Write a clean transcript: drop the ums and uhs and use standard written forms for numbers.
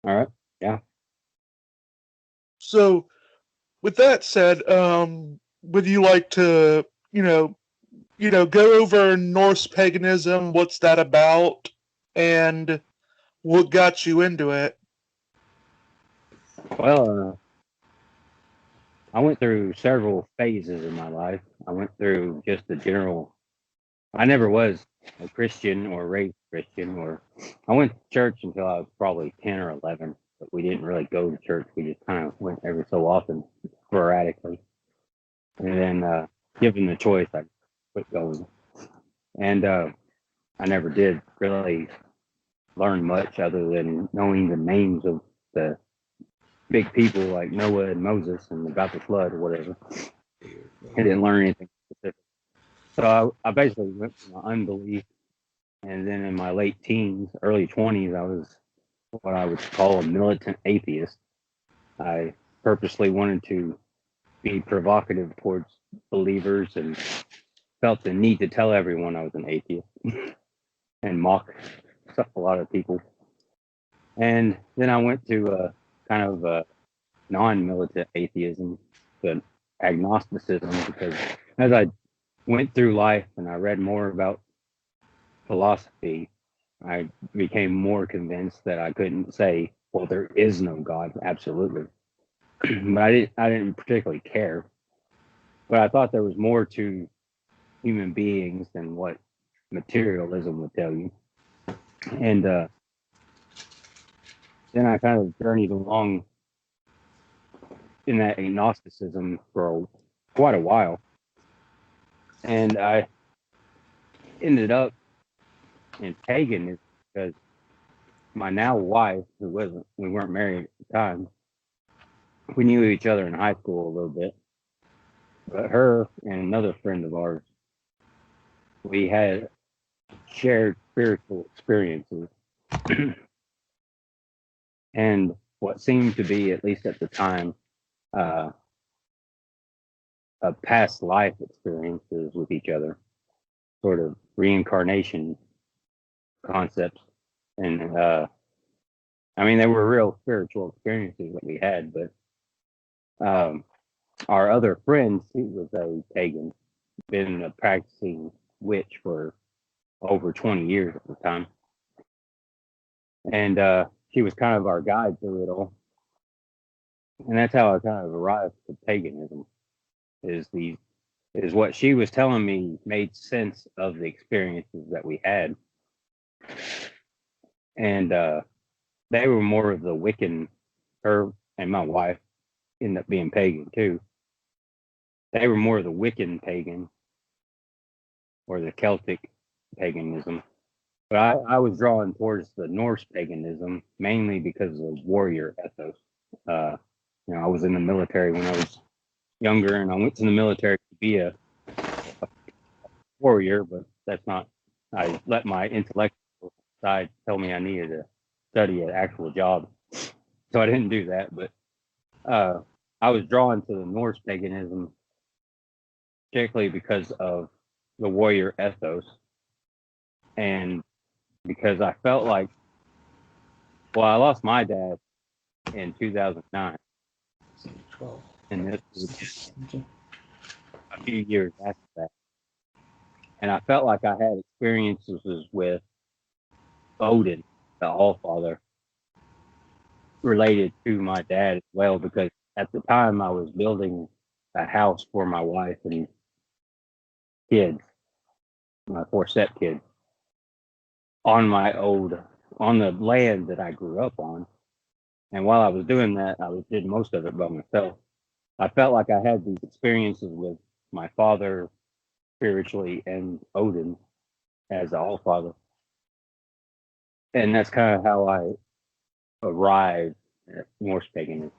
All right. Yeah. So, with that said, would you like to, you know, go over Norse paganism? What's that about, and what got you into it? Well, I went through several phases in my life. I went through just the general. I never was a Christian or raised Christian, or I went to church until I was probably 10 or 11, but we didn't really go to church. We just kind of went every so often, sporadically. And then, given the choice, I quit going. And I never did really learn much other than knowing the names of the big people like Noah and Moses and about the flood or whatever. I didn't learn anything specific. So I basically went from unbelief, and then in my late teens, early 20s, I was what I would call a militant atheist. I purposely wanted to be provocative towards believers and felt the need to tell everyone I was an atheist and mock a lot of people. And then I went to kind of non-militant atheism, to agnosticism, because as I went through life and I read more about philosophy, I became more convinced that I couldn't say, well, there is no God, absolutely. But I didn't particularly care. But I thought there was more to human beings than what materialism would tell you. And then I kind of journeyed along in that agnosticism for quite a while. And I ended up in paganism because my now wife, who wasn't, we weren't married at the time, we knew each other in high school a little bit. But her and another friend of ours, we had shared spiritual experiences and what seemed to be, at least at the time, uh, a past life experiences with each other, sort of reincarnation concepts. And I mean, they were real spiritual experiences that we had, but um, our other friend, she was a pagan, been a practicing witch for over 20 years at the time. And she was kind of our guide through it all. And that's how I kind of arrived to paganism. Is the is what she was telling me made sense of the experiences that we had, and they were more of the Wiccan. Her and my wife ended up being pagan too. They were more of the Wiccan pagan or the Celtic paganism. But I was drawn towards the Norse paganism mainly because of warrior ethos. Uh, I was in the military when I was younger, and I went to the military to be a warrior, but that's not. I let my intellectual side tell me I needed to study an actual job, so I didn't do that. But uh, I was drawn to the Norse paganism, particularly because of the warrior ethos, and because I felt like, well, I lost my dad in 2009, and this was a few years after that, and I felt like I had experiences with Odin, the All Father, related to my dad as well, because at the time I was building a house for my wife and kids, my four stepkids, on my old on the land that I grew up on. And while I was doing that, did most of it by myself. I felt like I had these experiences with my father spiritually and Odin as the All Father, and that's kind of how I arrived at Norse paganism.